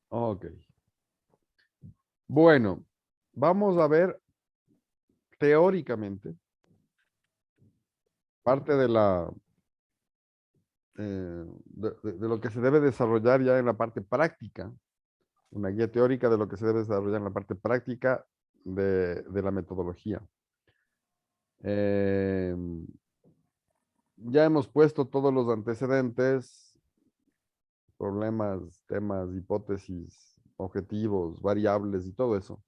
Ok. Bueno, vamos a ver teóricamente parte de de lo que se debe desarrollar ya en la parte práctica, una guía teórica de lo que se debe desarrollar en la parte práctica de la metodología. Eh, ya hemos puesto todos los antecedentes, problemas, temas, hipótesis, objetivos, variables y todo eso.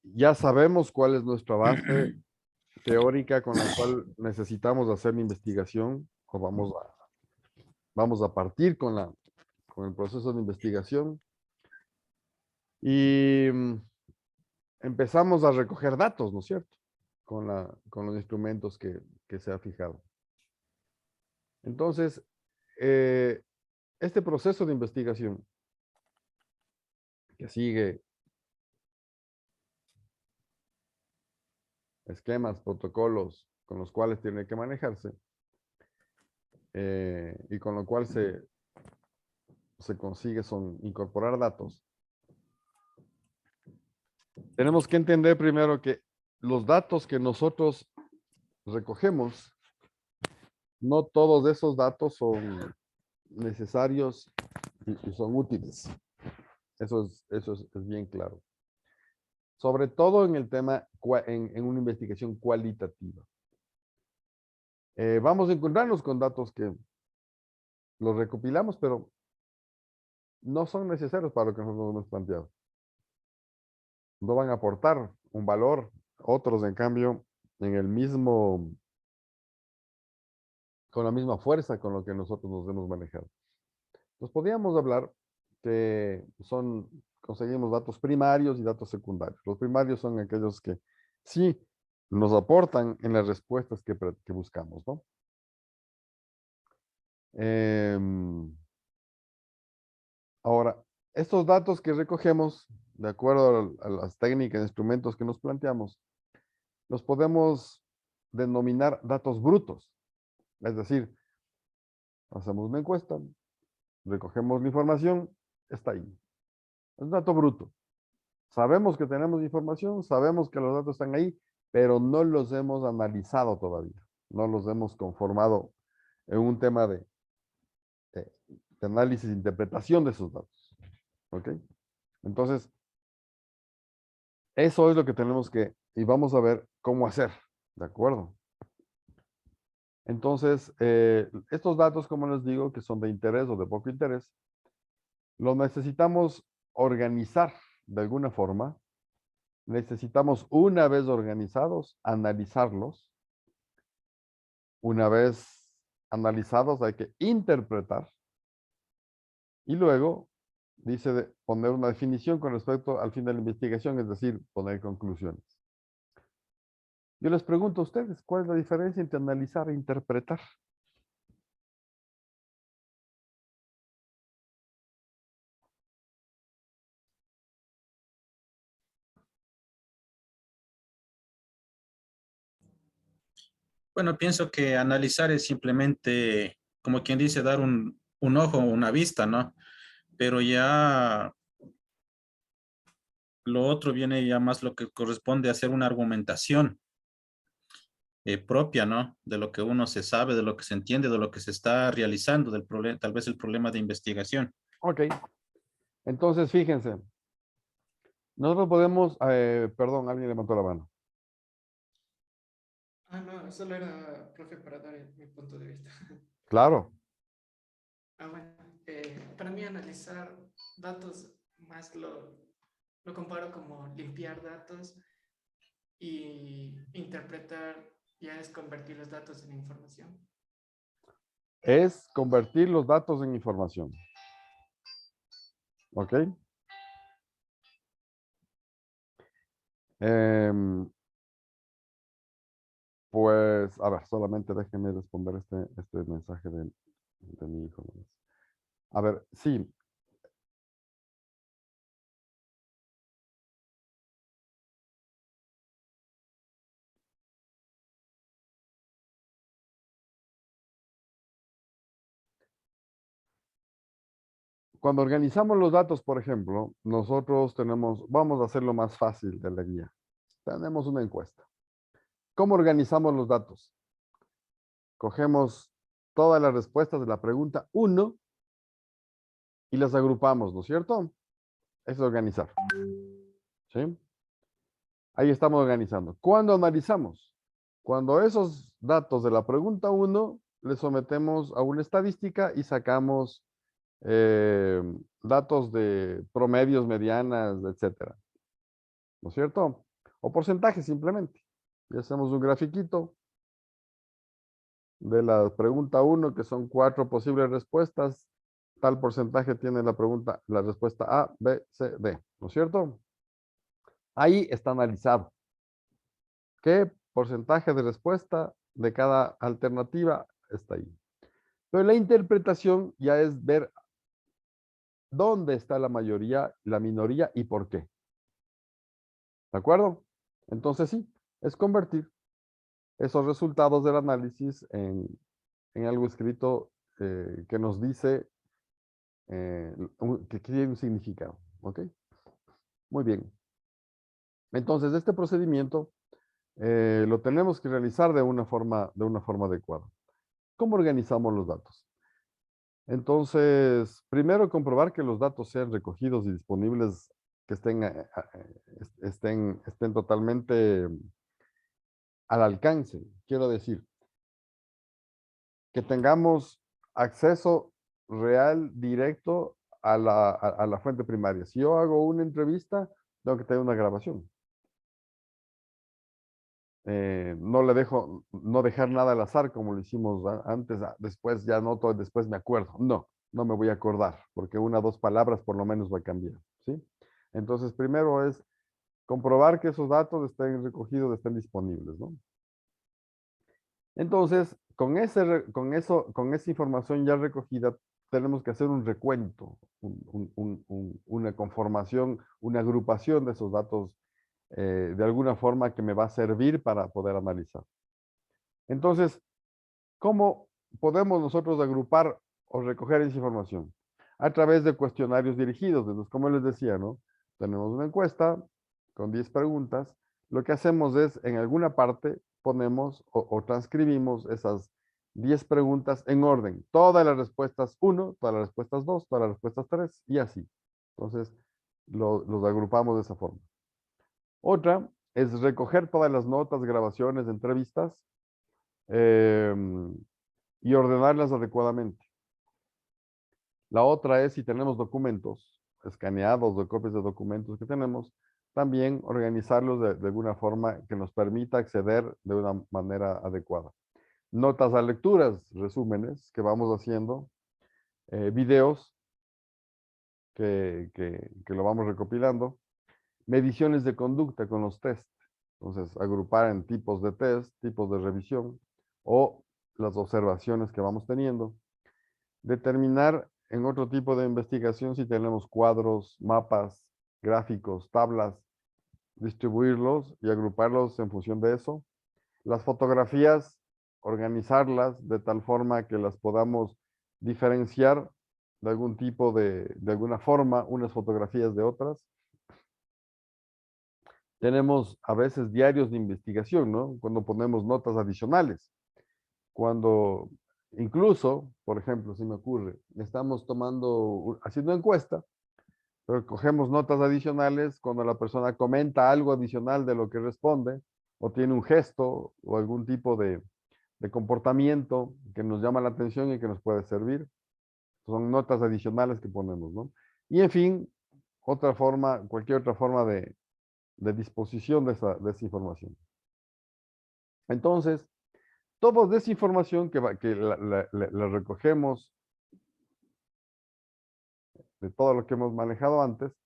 Ya sabemos cuál es nuestra base teórica con la cual necesitamos hacer la investigación o vamos a partir con con el proceso de investigación y empezamos a recoger datos, ¿no es cierto? Con los instrumentos que se ha fijado. Entonces, eh, este proceso de investigación que sigue esquemas, protocolos con los cuales tiene que manejarse y con lo cual se consigue son incorporar datos. Tenemos que entender primero que los datos que nosotros recogemos, no todos esos datos son necesarios y son útiles. Es bien claro. Sobre todo en el tema, en una investigación cualitativa. Vamos a encontrarnos con datos que los recopilamos, pero no son necesarios para lo que nosotros hemos planteado. No van a aportar un valor. Otros, en cambio, en el mismo, con la misma fuerza con lo que nosotros nos hemos manejado. Nos podríamos hablar que conseguimos datos primarios y datos secundarios. Los primarios son aquellos que sí nos aportan en las respuestas que buscamos, ¿no? Ahora, estos datos que recogemos, de acuerdo a las técnicas e instrumentos que nos planteamos, los podemos denominar datos brutos. Es decir, hacemos una encuesta, recogemos la información, está ahí. Es un dato bruto. Sabemos que tenemos información, sabemos que los datos están ahí, pero no los hemos analizado todavía. No los hemos conformado en un tema de, de análisis e interpretación de esos datos. ¿Ok? Entonces, eso es lo que tenemos y vamos a ver cómo hacer. ¿De acuerdo? Entonces, estos datos, como les digo, que son de interés o de poco interés, los necesitamos organizar de alguna forma. Necesitamos, una vez organizados, analizarlos. Una vez analizados, hay que interpretar. Y luego, dice poner una definición con respecto al fin de la investigación, es decir, poner conclusiones. Yo les pregunto a ustedes, ¿cuál es la diferencia entre analizar e interpretar? Bueno, pienso que analizar es simplemente, como quien dice, dar un ojo, una vista, ¿no? Pero ya lo otro viene ya más lo que corresponde a hacer una argumentación propia, ¿no? De lo que uno se sabe, de lo que se entiende, de lo que se está realizando, del problema, tal vez el problema de investigación. Ok, entonces fíjense, nosotros podemos, perdón, alguien levantó la mano. Ah, no, solo era, profe, para dar mi punto de vista. Claro, Ah, bueno, para mí analizar datos más lo comparo como limpiar datos y interpretar ya es convertir los datos en información. es convertir los datos en información. ¿Ok? Em, pues, a ver, solamente déjenme responder este mensaje de mi hijo. A ver, sí, cuando organizamos los datos, por ejemplo, nosotros vamos a hacerlo más fácil de la guía. Tenemos una encuesta. ¿Cómo organizamos los datos? Cogemos todas las respuestas de la pregunta 1 y las agrupamos, ¿no es cierto? Eso es organizar. ¿Sí? Ahí estamos organizando. ¿Cuándo analizamos? Cuando esos datos de la pregunta 1 les sometemos a una estadística y sacamos datos de promedios, medianas, etcétera. ¿No es cierto? O porcentajes simplemente. Y hacemos un grafiquito de la pregunta 1, que son 4 posibles respuestas. Tal porcentaje tiene la respuesta A, B, C, D. ¿No es cierto? Ahí está analizado. ¿Qué porcentaje de respuesta de cada alternativa está ahí? Pero la interpretación ya es ver dónde está la mayoría, la minoría y por qué. ¿De acuerdo? Entonces sí, es convertir esos resultados del análisis en algo escrito que nos dice que tiene un significado. ¿Ok? Muy bien. Entonces, este procedimiento lo tenemos que realizar de una forma adecuada. ¿Cómo organizamos los datos? Entonces, primero comprobar que los datos sean recogidos y disponibles, que estén totalmente al alcance. Quiero decir, que tengamos acceso real, directo a la fuente primaria. Si yo hago una entrevista, tengo que tener una grabación. No dejar nada al azar como lo hicimos antes, después ya noto, después me acuerdo. No me voy a acordar, porque una o dos palabras por lo menos va a cambiar, ¿sí? Entonces, primero es comprobar que esos datos estén recogidos, estén disponibles, ¿no? Entonces, con esa información ya recogida, tenemos que hacer un recuento, una conformación, una agrupación de esos datos de alguna forma que me va a servir para poder analizar. Entonces, ¿cómo podemos nosotros agrupar o recoger esa información? A través de cuestionarios dirigidos. Entonces, como les decía, ¿no? Tenemos una encuesta con 10 preguntas. Lo que hacemos es, en alguna parte, ponemos o transcribimos esas 10 preguntas en orden. Todas las respuestas 1, todas las respuestas 2, todas las respuestas 3 y así. Entonces, los agrupamos de esa forma. Otra es recoger todas las notas, grabaciones, entrevistas y ordenarlas adecuadamente. La otra es si tenemos documentos escaneados o copias de documentos que tenemos, también organizarlos de alguna forma que nos permita acceder de una manera adecuada. Notas a lecturas, resúmenes que vamos haciendo, videos que lo vamos recopilando, mediciones de conducta con los test. Entonces, agrupar en tipos de test, tipos de revisión o las observaciones que vamos teniendo. Determinar en otro tipo de investigación si tenemos cuadros, mapas, gráficos, tablas, distribuirlos y agruparlos en función de eso. Las fotografías, organizarlas de tal forma que las podamos diferenciar de algún tipo de alguna forma, unas fotografías de otras. Tenemos a veces diarios de investigación, ¿no? Cuando ponemos notas adicionales. Cuando incluso, por ejemplo, si me ocurre, estamos haciendo encuesta, pero cogemos notas adicionales cuando la persona comenta algo adicional de lo que responde, o tiene un gesto o algún tipo de comportamiento que nos llama la atención y que nos puede servir. Son notas adicionales que ponemos, ¿no? Y en fin, cualquier otra forma de disposición de esa información. Entonces, toda esa información que la recogemos de todo lo que hemos manejado antes,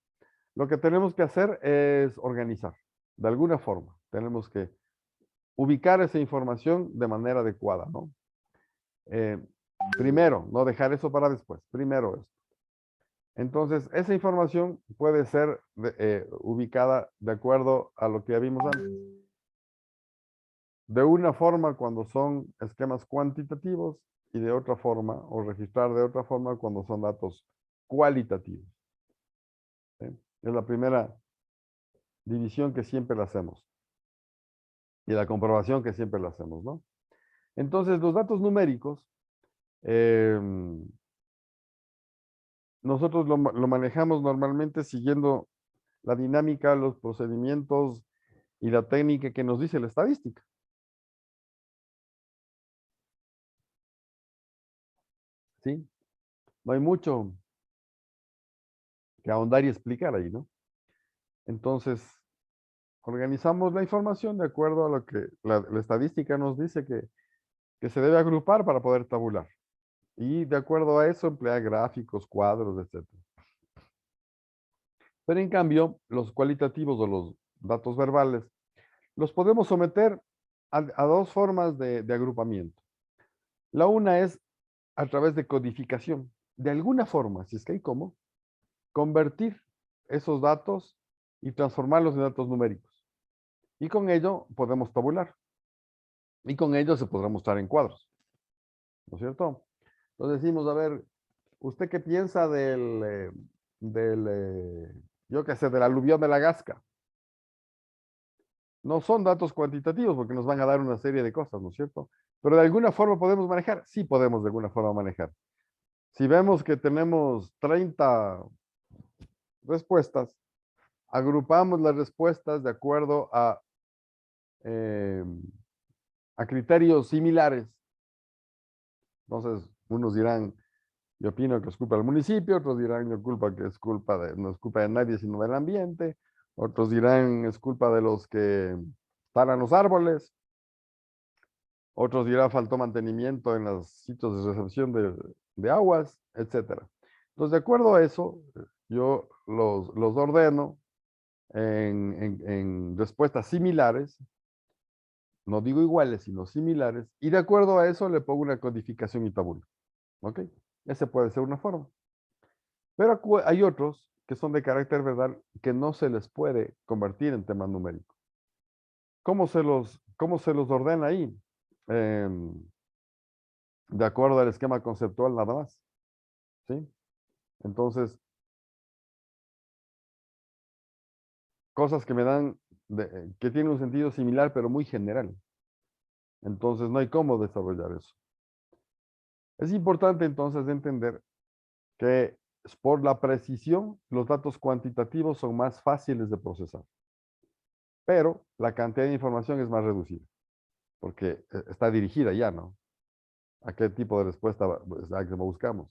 lo que tenemos que hacer es organizar. De alguna forma, tenemos que ubicar esa información de manera adecuada, ¿no? Primero, no dejar eso para después. Primero esto. Entonces, esa información puede ser ubicada de acuerdo a lo que ya vimos antes. De una forma cuando son esquemas cuantitativos y de otra forma, o registrar de otra forma cuando son datos cualitativos. ¿Sí? Es la primera división que siempre la hacemos. Y la comprobación que siempre la hacemos, ¿no? Entonces, los datos numéricos, nosotros lo manejamos normalmente siguiendo la dinámica, los procedimientos y la técnica que nos dice la estadística. ¿Sí? No hay mucho que ahondar y explicar ahí, ¿no? Entonces, organizamos la información de acuerdo a lo que la estadística nos dice que se debe agrupar para poder tabular. Y de acuerdo a eso, emplear gráficos, cuadros, etc. Pero en cambio, los cualitativos o los datos verbales, los podemos someter a dos formas de agrupamiento. La una es a través de codificación. De alguna forma, si es que hay cómo, convertir esos datos y transformarlos en datos numéricos. Y con ello podemos tabular. Y con ello se podrá mostrar en cuadros. ¿No es cierto? Entonces decimos, a ver, ¿usted qué piensa yo qué sé, del aluvión de la Gasca? No son datos cuantitativos porque nos van a dar una serie de cosas, ¿no es cierto? Pero de alguna forma podemos manejar. Sí podemos de alguna forma manejar. Si vemos que tenemos 30 respuestas, agrupamos las respuestas de acuerdo eh, a criterios similares. Entonces, unos dirán, yo opino que es culpa del municipio, otros dirán, yo culpa que es culpa no es culpa de nadie, sino del ambiente, otros dirán, es culpa de los que talan los árboles, otros dirán, faltó mantenimiento en los sitios de recepción de aguas, etcétera. Entonces, de acuerdo a eso, yo los ordeno en respuestas similares, no digo iguales, sino similares, y de acuerdo a eso le pongo una codificación y tabula. ¿Ok? Ese puede ser una forma. Pero hay otros que son de carácter verbal que no se les puede convertir en temas numéricos. ¿Cómo se los ordena ahí? De acuerdo al esquema conceptual nada más. ¿Sí? Entonces, cosas que me dan, que tienen un sentido similar, pero muy general. Entonces, no hay cómo desarrollar eso. Es importante entonces entender que por la precisión, los datos cuantitativos son más fáciles de procesar. Pero la cantidad de información es más reducida, porque está dirigida ya, ¿no? ¿A qué tipo de respuesta buscamos?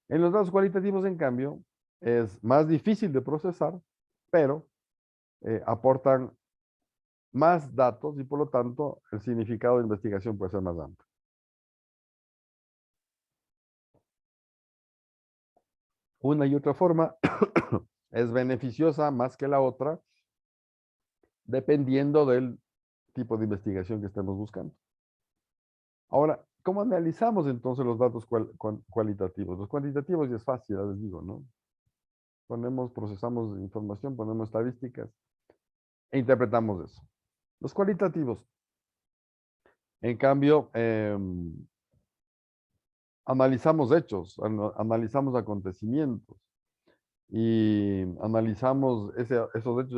En los datos cualitativos, en cambio, es más difícil de procesar, pero aportan más datos y por lo tanto el significado de investigación puede ser más amplio. Una y otra forma es beneficiosa más que la otra, dependiendo del tipo de investigación que estemos buscando. Ahora, ¿cómo analizamos entonces los datos cualitativos? Los cuantitativos ya es fácil, ya les digo, ¿no? Procesamos información, ponemos estadísticas e interpretamos eso. Los cualitativos, en cambio, analizamos hechos, analizamos acontecimientos y analizamos esos hechos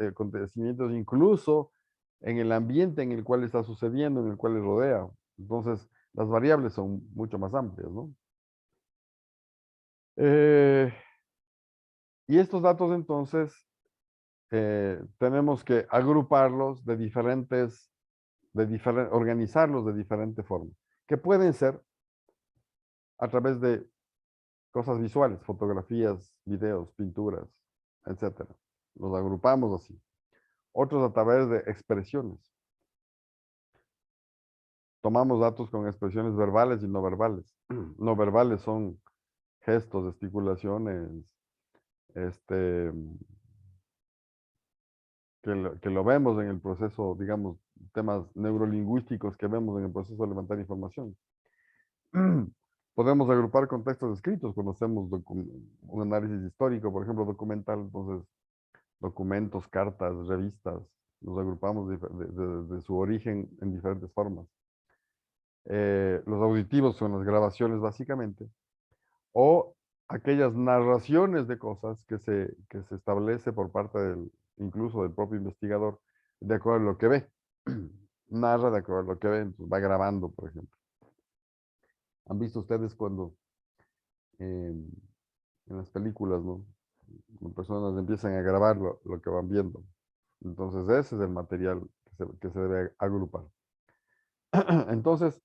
y acontecimientos incluso en el ambiente en el cual está sucediendo, en el cual le rodea. Entonces, las variables son mucho más amplias, ¿no? Y estos datos entonces tenemos que agruparlos organizarlos de diferente forma, que pueden ser a través de cosas visuales, fotografías, videos, pinturas, etcétera. Los agrupamos así. Otros a través de expresiones. Tomamos datos con expresiones verbales y no verbales. No verbales son gestos, gesticulaciones, que lo vemos en el proceso, digamos, temas neurolingüísticos que vemos en el proceso de levantar información. Podemos agrupar contextos escritos cuando hacemos un análisis histórico, por ejemplo, documental, entonces documentos, cartas, revistas, los agrupamos de su origen en diferentes formas. Los auditivos son las grabaciones básicamente, o aquellas narraciones de cosas que se establece por parte incluso del propio investigador, de acuerdo a lo que ve. Narra de acuerdo a lo que ve, entonces va grabando, por ejemplo. ¿Han visto ustedes cuando en las películas, ¿no? Las personas empiezan a grabar lo que van viendo? Entonces ese es el material que se debe agrupar. Entonces,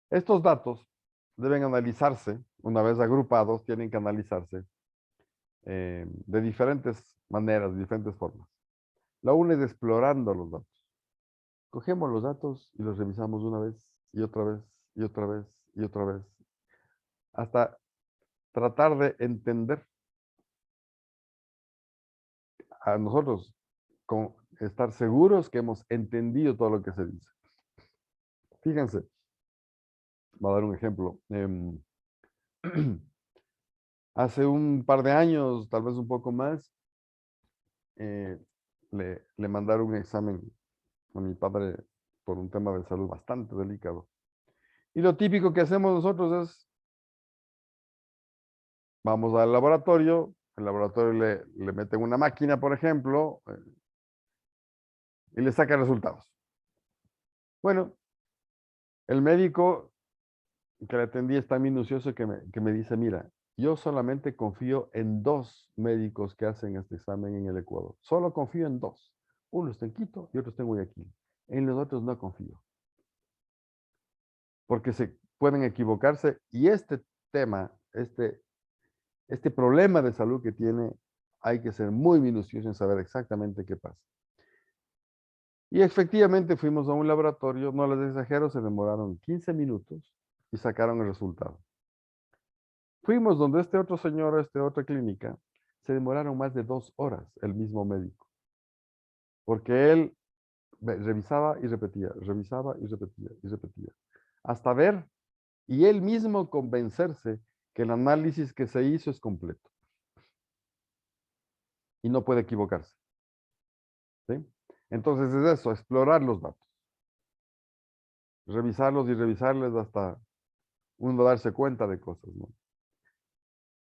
estos datos deben analizarse, una vez agrupados, tienen que analizarse de diferentes maneras, de diferentes formas. La una es explorando los datos. Cogemos los datos y los revisamos una vez y otra vez y otra vez y otra vez, hasta tratar de entender a nosotros, con estar seguros que hemos entendido todo lo que se dice. Fíjense, voy a dar un ejemplo. Hace un par de años, tal vez un poco más, le mandaron un examen a mi padre por un tema de salud bastante delicado. Y lo típico que hacemos nosotros es, vamos al laboratorio, el laboratorio le meten una máquina, por ejemplo, y le saca resultados. Bueno, el médico que le atendí es tan minucioso que me dice, mira, yo solamente confío en 2 médicos que hacen este examen en el Ecuador. Solo confío en 2. Uno está en Quito y otro está en Guayaquil. En los otros no confío. Porque se pueden equivocarse y este tema, este problema de salud que tiene, hay que ser muy minucioso en saber exactamente qué pasa. Y efectivamente fuimos a un laboratorio, no les exagero, se demoraron 15 minutos y sacaron el resultado. Fuimos donde este otro señor, a esta otra clínica, se demoraron más de 2 horas, el mismo médico. Porque él revisaba y repetía, revisaba y repetía y repetía. Hasta ver y él mismo convencerse que el análisis que se hizo es completo. Y no puede equivocarse. ¿Sí? Entonces es eso, explorar los datos. Revisarlos y revisarles hasta uno darse cuenta de cosas, ¿no?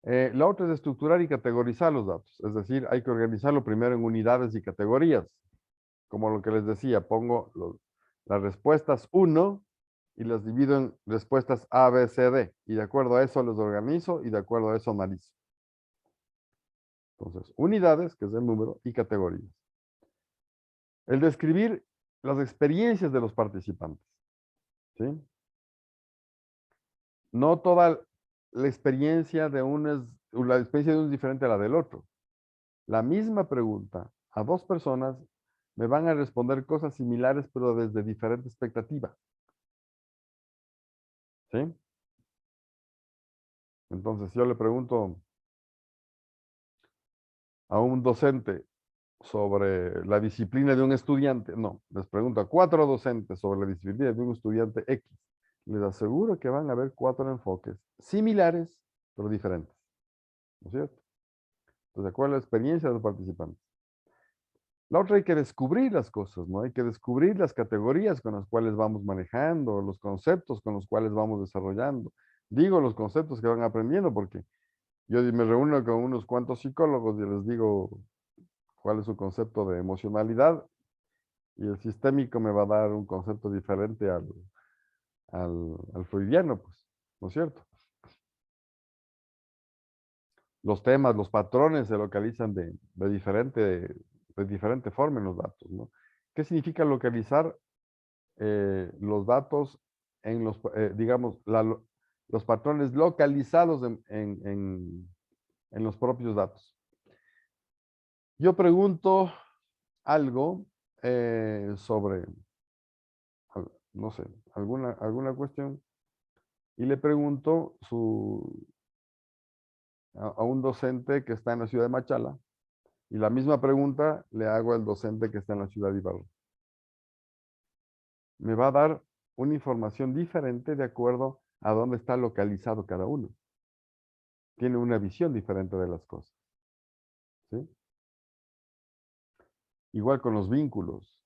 La otra es estructurar y categorizar los datos. Es decir, hay que organizarlo primero en unidades y categorías. Como lo que les decía, pongo las respuestas 1 y las divido en respuestas A, B, C, D. Y de acuerdo a eso los organizo y de acuerdo a eso analizo. Entonces, unidades, que es el número, y categorías. El describir las experiencias de los participantes. ¿Sí? No toda la experiencia de la experiencia de uno es diferente a la del otro. La misma pregunta a 2 personas me van a responder cosas similares, pero desde diferente expectativa. ¿Sí? Entonces, yo le pregunto a un docente sobre la disciplina de un estudiante, no, les pregunto a 4 docentes sobre la disciplina de un estudiante X. Les aseguro que van a haber 4 enfoques similares, pero diferentes. ¿No es cierto? Entonces, ¿cuál es la experiencia de los participantes? La otra, hay que descubrir las cosas, ¿no? Hay que descubrir las categorías con las cuales vamos manejando, los conceptos con los cuales vamos desarrollando. Digo los conceptos que van aprendiendo porque yo me reúno con unos cuantos psicólogos y les digo cuál es su concepto de emocionalidad y el sistémico me va a dar un concepto diferente al freudiano, pues, ¿no es cierto? Los temas, los patrones se localizan de diferente forma en los datos, ¿no? ¿Qué significa localizar los datos en los, digamos, los patrones localizados en los propios datos? Yo pregunto algo sobre, no sé, alguna cuestión y le pregunto a un docente que está en la ciudad de Machala y la misma pregunta le hago al docente que está en la ciudad de Ibarra. Me va a dar una información diferente de acuerdo a dónde está localizado cada uno. Tiene una visión diferente de las cosas. ¿Sí? Igual con los vínculos.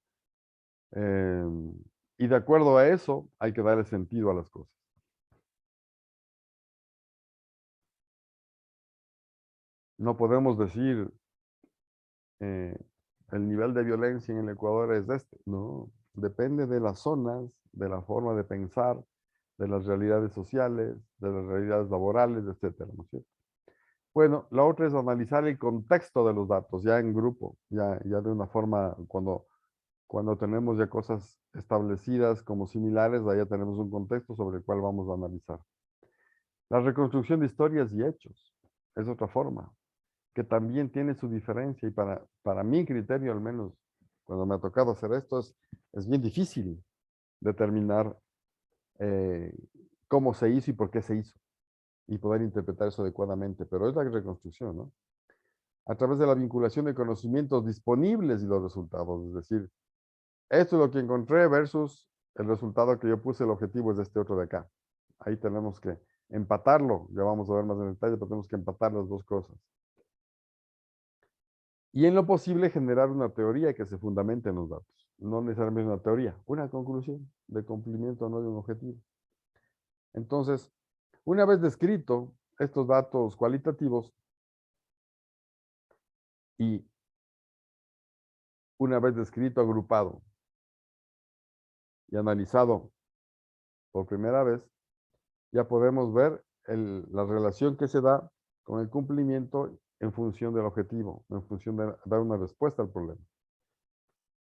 Y de acuerdo a eso, hay que darle sentido a las cosas. No podemos decir el nivel de violencia en el Ecuador es este. No, depende de las zonas, de la forma de pensar, de las realidades sociales, de las realidades laborales, etcétera, ¿no es cierto? Bueno, la otra es analizar el contexto de los datos, ya en grupo, ya de una forma, cuando tenemos ya cosas establecidas como similares, ahí ya tenemos un contexto sobre el cual vamos a analizar. La reconstrucción de historias y hechos es otra forma, que también tiene su diferencia y para mi criterio al menos, cuando me ha tocado hacer esto, es bien difícil determinar cómo se hizo y por qué se hizo y poder interpretar eso adecuadamente, pero es la reconstrucción, ¿no? A través de la vinculación de conocimientos disponibles y los resultados, es decir, esto es lo que encontré versus el resultado que yo puse, el objetivo es este otro de acá. Ahí tenemos que empatarlo, ya vamos a ver más en detalle, pero tenemos que empatar las dos cosas. Y en lo posible generar una teoría que se fundamente en los datos. No necesariamente una teoría, una conclusión de cumplimiento o no de un objetivo. Entonces, una vez descrito estos datos cualitativos y una vez descrito, agrupado y analizado por primera vez, ya podemos ver la relación que se da con el cumplimiento en función del objetivo, en función de dar una respuesta al problema.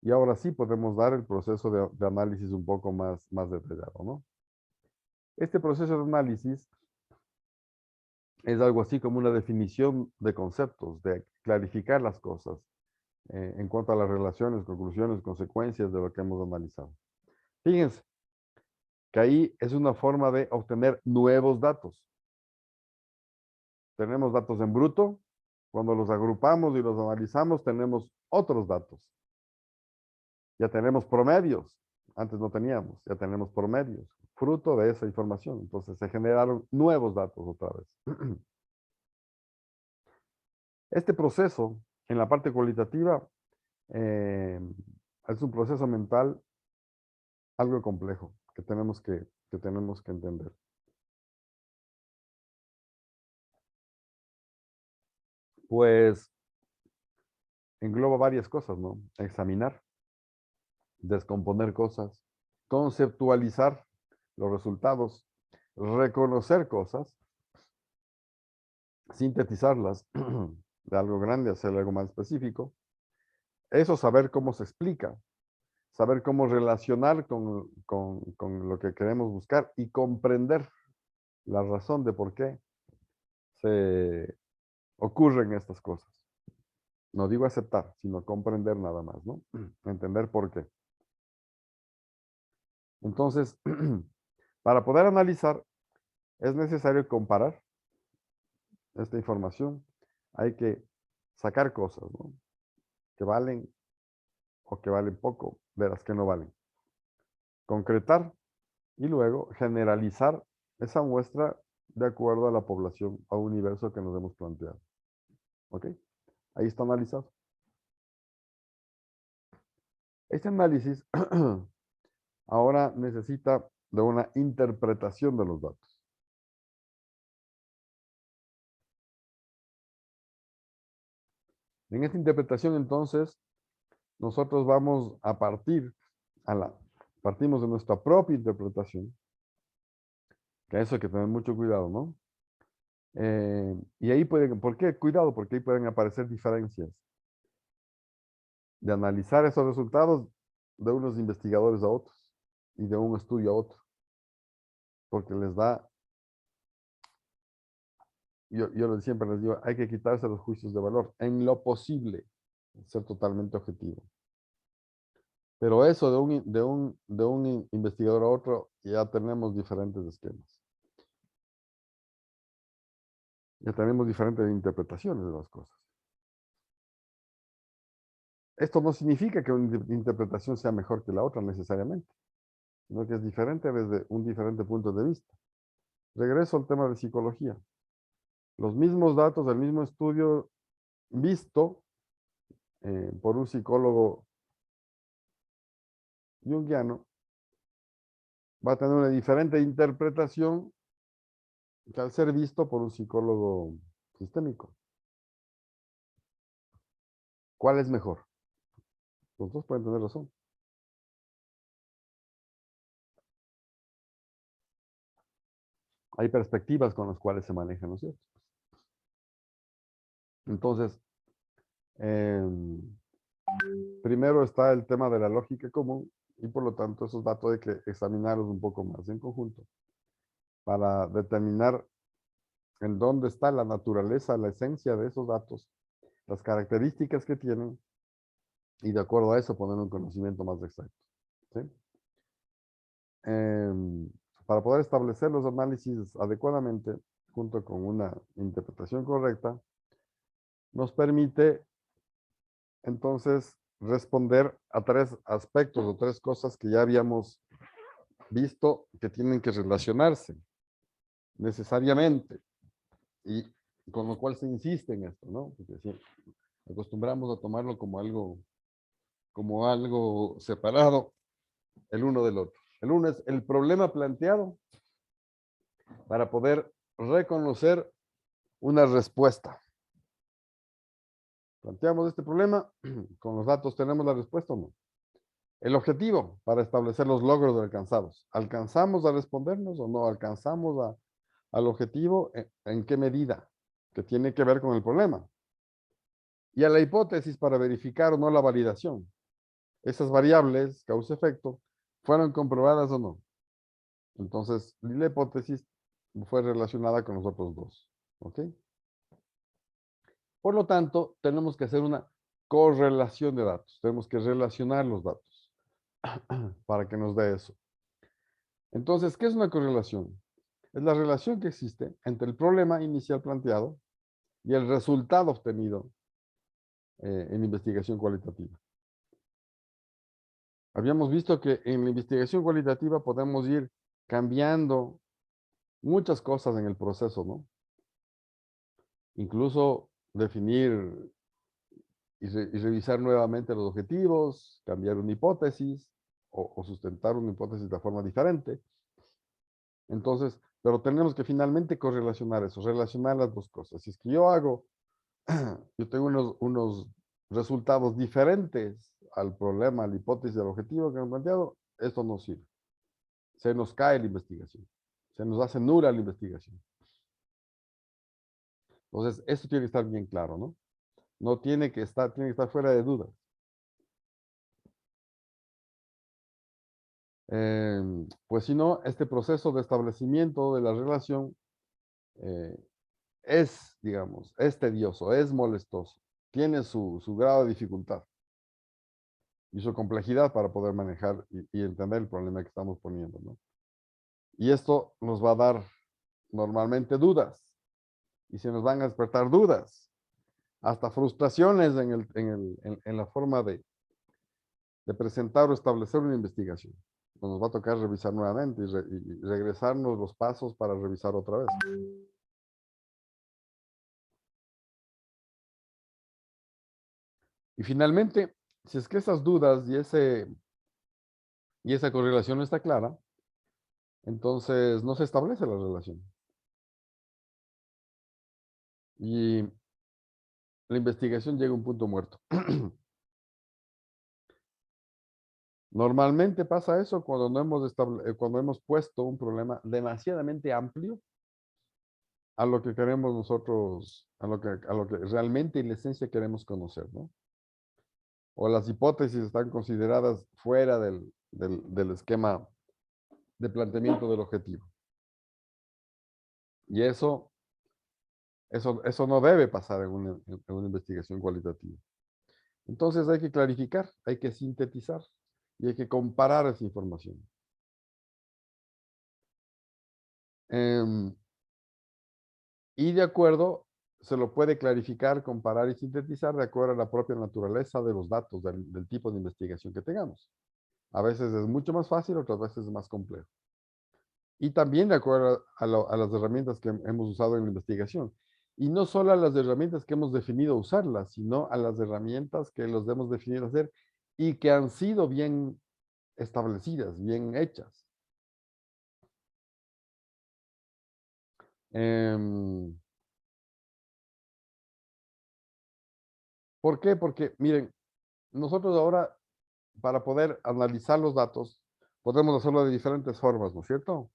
Y ahora sí podemos dar el proceso de análisis un poco más detallado, ¿no? Este proceso de análisis es algo así como una definición de conceptos, de clarificar las cosas en cuanto a las relaciones, conclusiones, consecuencias de lo que hemos analizado. Fíjense que ahí es una forma de obtener nuevos datos. Tenemos datos en bruto. Cuando los agrupamos y los analizamos, tenemos otros datos. Ya tenemos promedios. Antes no teníamos. Ya tenemos promedios. Fruto de esa información. Entonces se generaron nuevos datos otra vez. Este proceso, en la parte cualitativa, es un proceso mental algo complejo que tenemos que entender. Pues engloba varias cosas, ¿no? Examinar, descomponer cosas, conceptualizar los resultados, reconocer cosas, sintetizarlas de algo grande, hacer algo más específico. Eso saber cómo se explica, saber cómo relacionar con lo que queremos buscar y comprender la razón de por qué se ocurren estas cosas. No digo aceptar, sino comprender nada más, ¿no? Entender por qué. Entonces, para poder analizar, es necesario comparar esta información. Hay que sacar cosas, ¿no? Que valen o que valen poco, de las que no valen. Concretar y luego generalizar esa muestra de acuerdo a la población, a un universo que nos hemos planteado. ¿Ok? Ahí está analizado. Este análisis ahora necesita de una interpretación de los datos. En esta interpretación, entonces, nosotros vamos a partimos de nuestra propia interpretación, que eso hay que tener mucho cuidado, ¿no? Y ahí ¿por qué? Cuidado, porque ahí pueden aparecer diferencias de analizar esos resultados de unos investigadores a otros y de un estudio a otro, porque les da, siempre les digo, hay que quitarse los juicios de valor, en lo posible, ser totalmente objetivo. Pero eso de un investigador a otro, ya tenemos diferentes esquemas. Ya tenemos diferentes interpretaciones de las cosas. Esto no significa que una interpretación sea mejor que la otra necesariamente, sino que es diferente desde un diferente punto de vista. Regreso al tema de psicología. Los mismos datos, el mismo estudio visto por un psicólogo junguiano va a tener una diferente interpretación que al ser visto por un psicólogo sistémico. ¿Cuál es mejor? Los dos pueden tener razón. Hay perspectivas con las cuales se manejan, ¿no es cierto? Entonces, primero está el tema de la lógica común y por lo tanto esos datos hay que examinarlos un poco más en conjunto para determinar en dónde está la naturaleza, la esencia de esos datos, las características que tienen y de acuerdo a eso poner un conocimiento más exacto. ¿Sí? Para poder establecer los análisis adecuadamente, junto con una interpretación correcta, nos permite entonces responder a tres aspectos o tres cosas que ya habíamos visto que tienen que relacionarse necesariamente y con lo cual se insiste en esto, ¿no? Porque si acostumbramos a tomarlo como algo separado el uno del otro. El uno es el problema planteado para poder reconocer una respuesta. Planteamos este problema, con los datos tenemos la respuesta o no. El objetivo para establecer los logros alcanzados. ¿Alcanzamos a respondernos o no? ¿Alcanzamos al objetivo? ¿En qué medida? Que tiene que ver con el problema. Y a la hipótesis para verificar o no la validación. Esas variables, causa-efecto, ¿fueron comprobadas o no? Entonces, la hipótesis fue relacionada con los otros dos. ¿Ok? Por lo tanto, tenemos que hacer una correlación de datos. Tenemos que relacionar los datos para que nos dé eso. Entonces, ¿qué es una correlación? Es la relación que existe entre el problema inicial planteado y el resultado obtenido en investigación cualitativa. Habíamos visto que en la investigación cualitativa podemos ir cambiando muchas cosas en el proceso, ¿no? Incluso definir y revisar nuevamente los objetivos, cambiar una hipótesis o sustentar una hipótesis de forma diferente. Entonces, pero tenemos que finalmente correlacionar eso, relacionar las dos cosas. Si es que yo tengo unos resultados diferentes al problema, a la hipótesis, al objetivo que hemos planteado, esto no sirve. Se nos cae la investigación. Se nos hace nula la investigación. Entonces, esto tiene que estar bien claro, ¿no? No tiene que estar fuera de duda. Pues si no, este proceso de establecimiento de la relación es, digamos, es tedioso, es molestoso, tiene su grado de dificultad y su complejidad para poder manejar y entender el problema que estamos poniendo, ¿no? Y esto nos va a dar normalmente dudas y se nos van a despertar dudas, hasta frustraciones en la forma de presentar o establecer una investigación. Nos va a tocar revisar nuevamente y regresarnos los pasos para revisar otra vez. Y finalmente, si es que esas dudas y esa correlación no está clara, entonces no se establece la relación. Y la investigación llega a un punto muerto. Normalmente pasa eso cuando no cuando hemos puesto un problema demasiadamente amplio a lo que queremos nosotros, a lo que realmente en la esencia queremos conocer, ¿no? O las hipótesis están consideradas fuera del esquema de planteamiento del objetivo. Y eso no debe pasar en una investigación cualitativa. Entonces hay que clarificar, hay que sintetizar y hay que comparar esa información. Y de acuerdo, se lo puede clarificar, comparar y sintetizar de acuerdo a la propia naturaleza de los datos, del tipo de investigación que tengamos. A veces es mucho más fácil, otras veces es más complejo. Y también de acuerdo a las herramientas que hemos usado en la investigación. Y no solo a las herramientas que hemos definido usarlas, sino a las herramientas que los hemos definido hacer y que han sido bien establecidas, bien hechas. ¿Por qué? Porque, miren, nosotros ahora, para poder analizar los datos, podemos hacerlo de diferentes formas, ¿no es cierto?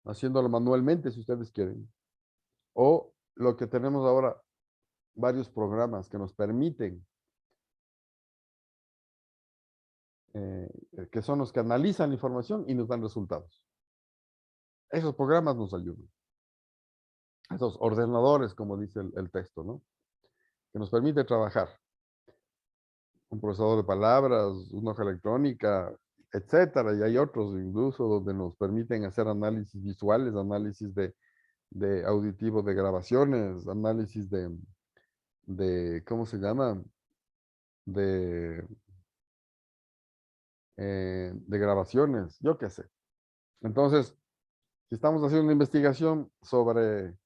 Haciéndolo manualmente, si ustedes quieren. O lo que tenemos ahora, varios programas que nos permiten, que son los que analizan la información y nos dan resultados. Esos programas nos ayudan. Esos ordenadores, como dice el texto, ¿no? Que nos permite trabajar. Un procesador de palabras, una hoja electrónica, etcétera. Y hay otros incluso donde nos permiten hacer análisis visuales, análisis de auditivo de grabaciones, análisis ¿cómo se llama? De, de grabaciones, yo qué sé. Entonces, si estamos haciendo una investigación sobre,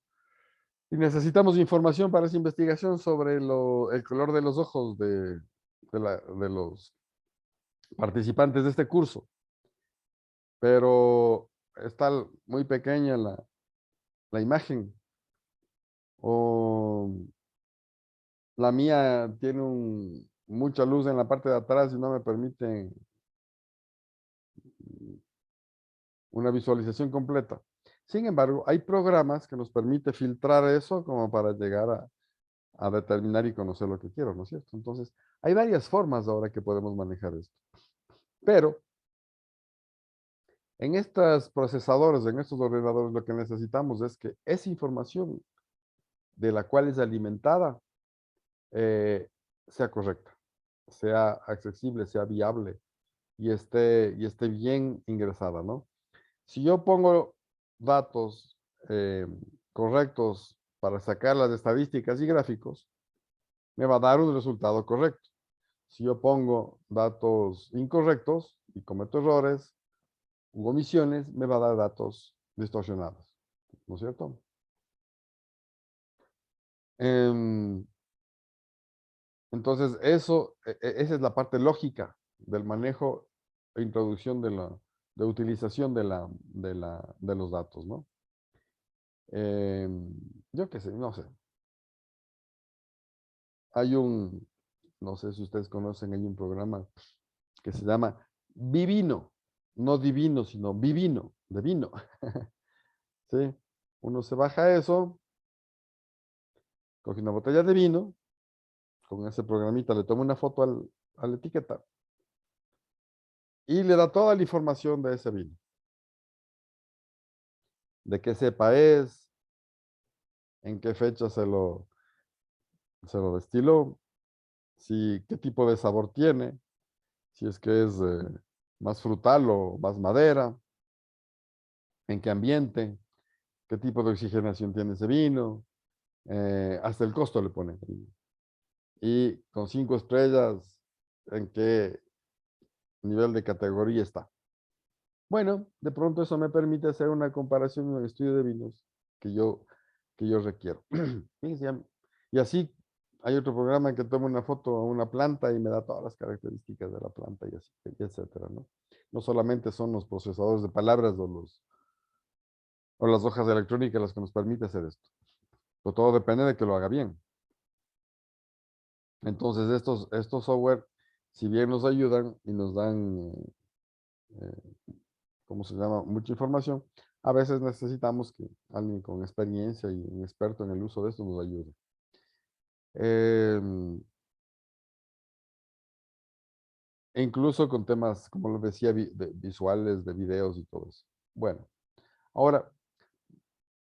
y necesitamos información para esa investigación sobre el color de los ojos de los participantes de este curso, pero está muy pequeña la imagen, o la mía tiene mucha luz en la parte de atrás y no me permite una visualización completa. Sin embargo, hay programas que nos permiten filtrar eso como para llegar a determinar y conocer lo que quiero, ¿no es cierto? Entonces, hay varias formas ahora que podemos manejar esto. Pero en estos procesadores, en estos ordenadores, lo que necesitamos es que esa información de la cual es alimentada sea correcta, sea accesible, sea viable y esté bien ingresada, ¿no? Si yo pongo datos correctos para sacar las estadísticas y gráficos, me va a dar un resultado correcto. Si yo pongo datos incorrectos y cometo errores u omisiones, me va a dar datos distorsionados, ¿no es cierto? Entonces, esa es la parte lógica del manejo e introducción de utilización de los datos, ¿no? Yo qué sé, no sé. Hay no sé si ustedes conocen, hay un programa que se llama Vivino, no divino, sino Vivino, de vino. ¿Sí? Uno se baja eso, coge una botella de vino, con ese programita le toma una foto a la etiqueta y le da toda la información de ese vino. De qué cepa es, en qué fecha se lo destiló, qué tipo de sabor tiene, si es que es más frutal o más madera, en qué ambiente, qué tipo de oxigenación tiene ese vino, hasta el costo le pone. Y con 5 estrellas, en qué nivel de categoría está. Bueno, de pronto eso me permite hacer una comparación en un estudio de vinos que yo requiero. Fíjense, y así hay otro programa que toma una foto a una planta y me da todas las características de la planta y así, etcétera, ¿no? No solamente son los procesadores de palabras o las hojas electrónicas las que nos permite hacer esto. Pero todo depende de que lo haga bien. Entonces, estos software, si bien nos ayudan y nos dan, ¿cómo se llama? Mucha información, a veces necesitamos que alguien con experiencia y un experto en el uso de esto nos ayude. E incluso con temas, como les decía, visuales, de videos y todo eso. Bueno, ahora,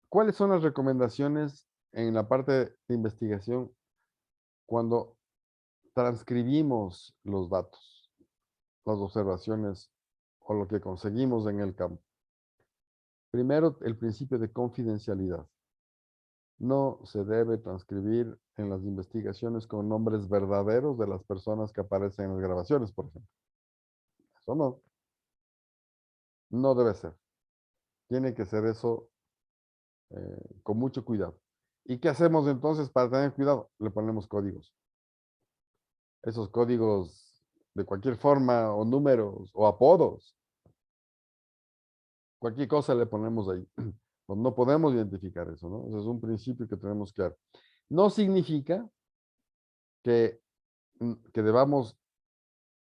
¿cuáles son las recomendaciones en la parte de investigación cuando transcribimos los datos, las observaciones o lo que conseguimos en el campo? Primero, el principio de confidencialidad. No se debe transcribir en las investigaciones con nombres verdaderos de las personas que aparecen en las grabaciones, por ejemplo. Eso no debe ser. Tiene que ser eso con mucho cuidado. ¿Y qué hacemos entonces para tener cuidado? Le ponemos códigos. Esos códigos de cualquier forma, o números, o apodos. Cualquier cosa le ponemos ahí. No podemos identificar eso, ¿no? Ese es un principio que tenemos que dar. No significa que debamos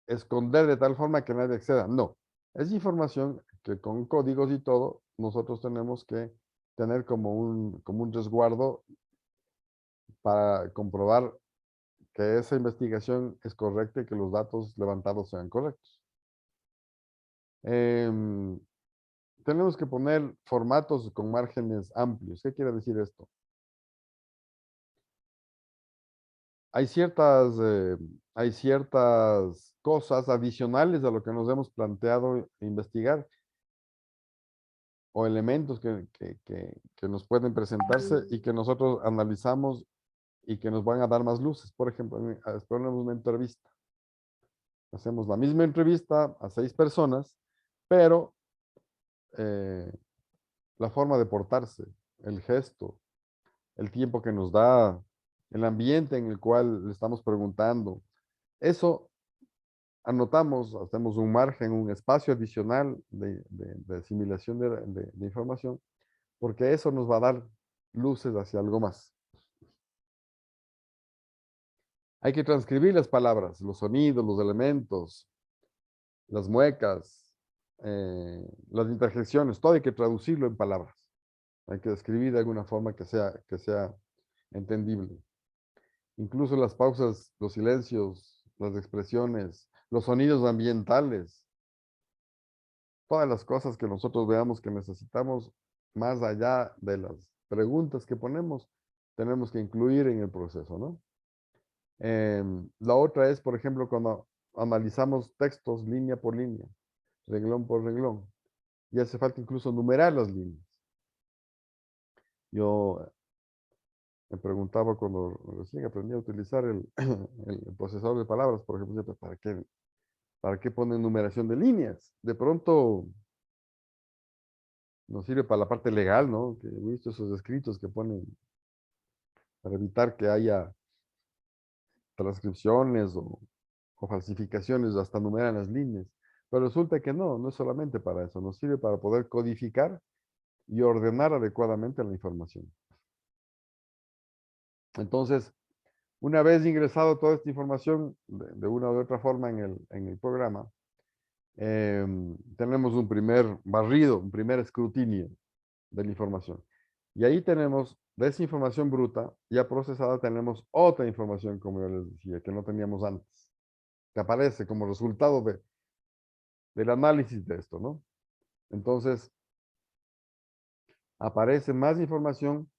esconder de tal forma que nadie acceda. No, es información que con códigos y todo, nosotros tenemos que tener como un resguardo para comprobar que esa investigación es correcta y que los datos levantados sean correctos. Tenemos que poner formatos con márgenes amplios. ¿Qué quiere decir esto? Hay ciertas cosas adicionales a lo que nos hemos planteado investigar o elementos que nos pueden presentarse y que nosotros analizamos y que nos van a dar más luces. Por ejemplo, ponemos una entrevista. Hacemos la misma entrevista a 6 personas, pero la forma de portarse, el gesto, el tiempo que nos da, el ambiente en el cual le estamos preguntando, eso anotamos, hacemos un margen, un espacio adicional de asimilación de información, porque eso nos va a dar luces hacia algo más. Hay que transcribir las palabras, los sonidos, los elementos, las muecas, las interjecciones, todo hay que traducirlo en palabras. Hay que escribir de alguna forma que sea entendible. Incluso las pausas, los silencios, las expresiones, los sonidos ambientales, todas las cosas que nosotros veamos que necesitamos, más allá de las preguntas que ponemos, tenemos que incluir en el proceso, ¿no? La otra es, por ejemplo, cuando analizamos textos línea por línea, renglón por renglón, y hace falta incluso numerar las líneas. Yo me preguntaba cuando recién aprendí a utilizar el procesador de palabras, por ejemplo, ¿para qué ponen numeración de líneas? De pronto nos sirve para la parte legal, ¿no? Que he visto esos escritos que ponen para evitar que haya transcripciones o falsificaciones, hasta numeran las líneas. Pero resulta que no es solamente para eso, nos sirve para poder codificar y ordenar adecuadamente la información. Entonces, una vez ingresado toda esta información de una u otra forma en el programa, tenemos un primer barrido, un primer escrutinio de la información. Y ahí tenemos, de esa información bruta, ya procesada, tenemos otra información, como yo les decía, que no teníamos antes, que aparece como resultado del análisis de esto, ¿no? Entonces, aparece más información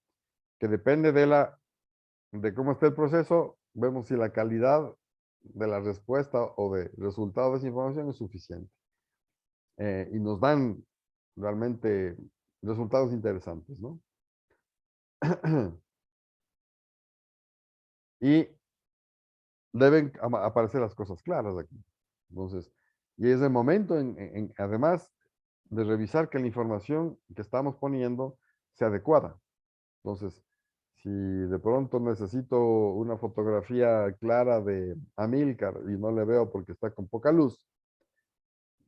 que depende de cómo está el proceso, vemos si la calidad de la respuesta o de resultado de esa información es suficiente. Y nos dan realmente resultados interesantes, ¿no? Y deben aparecer las cosas claras aquí. Entonces, y es el momento, además de revisar que la información que estamos poniendo sea adecuada. Entonces, si de pronto necesito una fotografía clara de Amílcar y no le veo porque está con poca luz,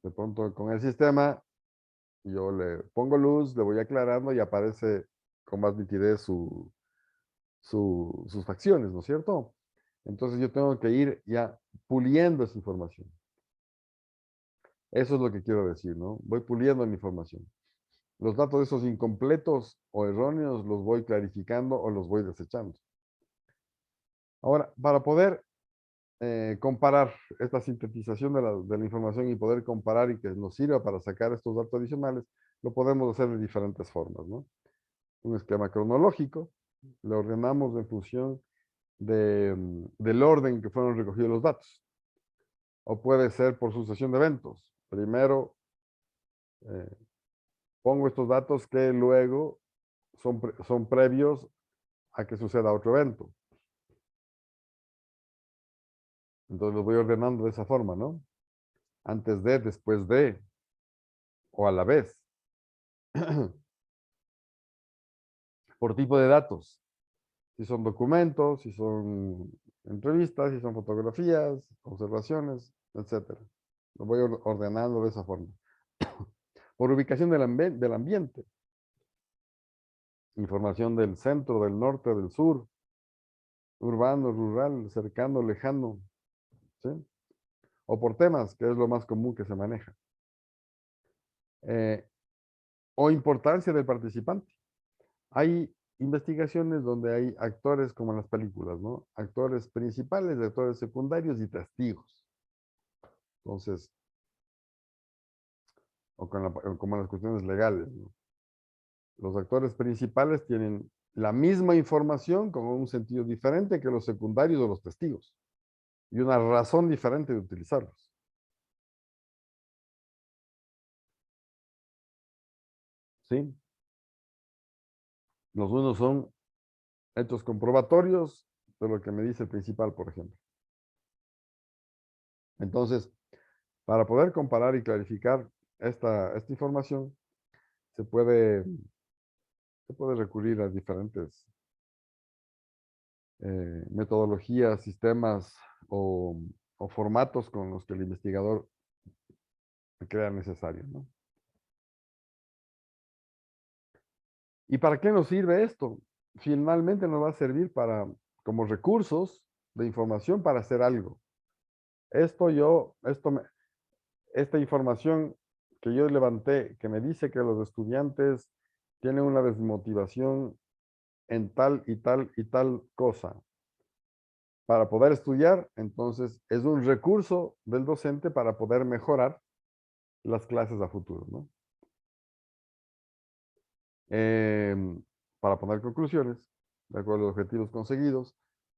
de pronto con el sistema yo le pongo luz, le voy aclarando y aparece con más nitidez sus facciones, ¿no es cierto? Entonces yo tengo que ir ya puliendo esa información. Eso es lo que quiero decir, ¿no? Voy puliendo la información. Los datos esos incompletos o erróneos los voy clarificando o los voy desechando. Ahora, para poder comparar esta sintetización de la información y poder comparar y que nos sirva para sacar estos datos adicionales, lo podemos hacer de diferentes formas, ¿no? Un esquema cronológico, lo ordenamos en función del orden que fueron recogidos los datos. O puede ser por sucesión de eventos. Primero pongo estos datos que luego son previos a que suceda otro evento. Entonces los voy ordenando de esa forma, ¿no? Antes de, después de, o a la vez. Por tipo de datos. Si son documentos, si son entrevistas, si son fotografías, observaciones, etc. Lo voy ordenando de esa forma. Por ubicación del ambiente. Información del centro, del norte, del sur, urbano, rural, cercano, lejano, ¿sí? O por temas, que es lo más común que se maneja. O importancia del participante. Hay investigaciones donde hay actores como en las películas, ¿no? Actores principales, actores secundarios y testigos. Entonces, o como en las cuestiones legales, ¿no? Los actores principales tienen la misma información con un sentido diferente que los secundarios o los testigos. Y una razón diferente de utilizarlos. ¿Sí? Los unos son hechos comprobatorios de lo que me dice el principal, por ejemplo. Entonces, para poder comparar y clarificar esta información, se puede recurrir a diferentes metodologías, sistemas o formatos con los que el investigador crea necesario, ¿no? ¿Y para qué nos sirve esto? Finalmente nos va a servir como recursos de información para hacer algo. Esta información que yo levanté, que me dice que los estudiantes tienen una desmotivación en tal y tal y tal cosa. Para poder estudiar, entonces, es un recurso del docente para poder mejorar las clases a futuro, ¿no? Para poner conclusiones, de acuerdo a los objetivos conseguidos,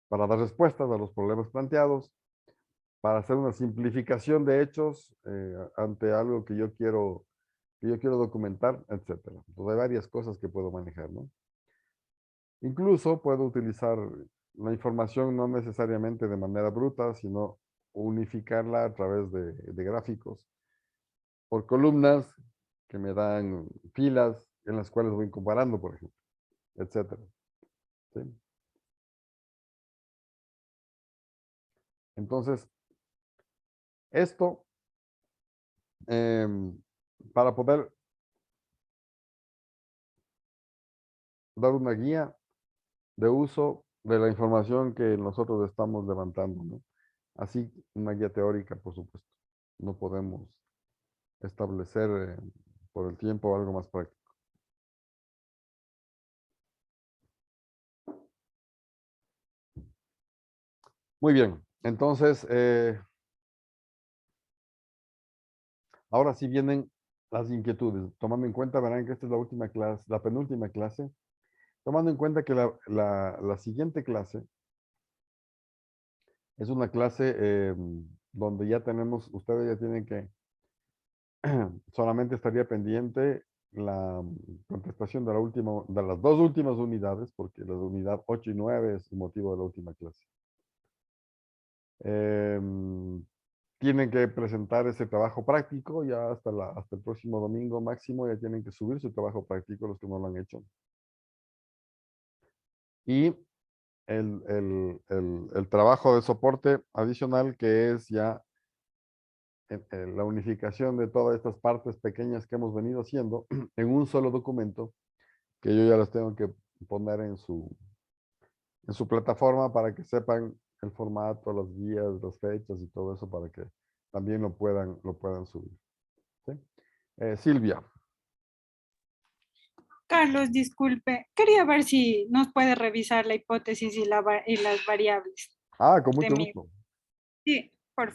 para dar respuestas a los problemas planteados, para hacer una simplificación de hechos ante algo que yo quiero documentar, etcétera. Entonces hay varias cosas que puedo manejar, ¿no? Incluso puedo utilizar la información no necesariamente de manera bruta, sino unificarla a través de gráficos por columnas que me dan filas en las cuales voy comparando, por ejemplo, etcétera. ¿Sí? Entonces, esto, para poder dar una guía de uso de la información que nosotros estamos levantando, ¿no? Así, una guía teórica, por supuesto. No podemos establecer por el tiempo algo más práctico. Muy bien, entonces, ahora sí vienen las inquietudes. Tomando en cuenta, verán que esta es la última clase, la penúltima clase. Tomando en cuenta que la siguiente clase es una clase donde ya tenemos, ustedes ya tienen que, solamente estaría pendiente la contestación de las dos últimas unidades, porque la unidad 8 y 9 es el motivo de la última clase. Tienen que presentar ese trabajo práctico, ya hasta el próximo domingo máximo ya tienen que subir su trabajo práctico los que no lo han hecho. Y el trabajo de soporte adicional, que es ya la unificación de todas estas partes pequeñas que hemos venido haciendo en un solo documento, que yo ya las tengo que poner en su plataforma para que sepan el formato, las guías, las fechas y todo eso para que también lo puedan subir. ¿Sí? Silvia. Carlos, disculpe, quería ver si nos puede revisar la hipótesis y las variables Ah, con de mucho mi. gusto. Sí,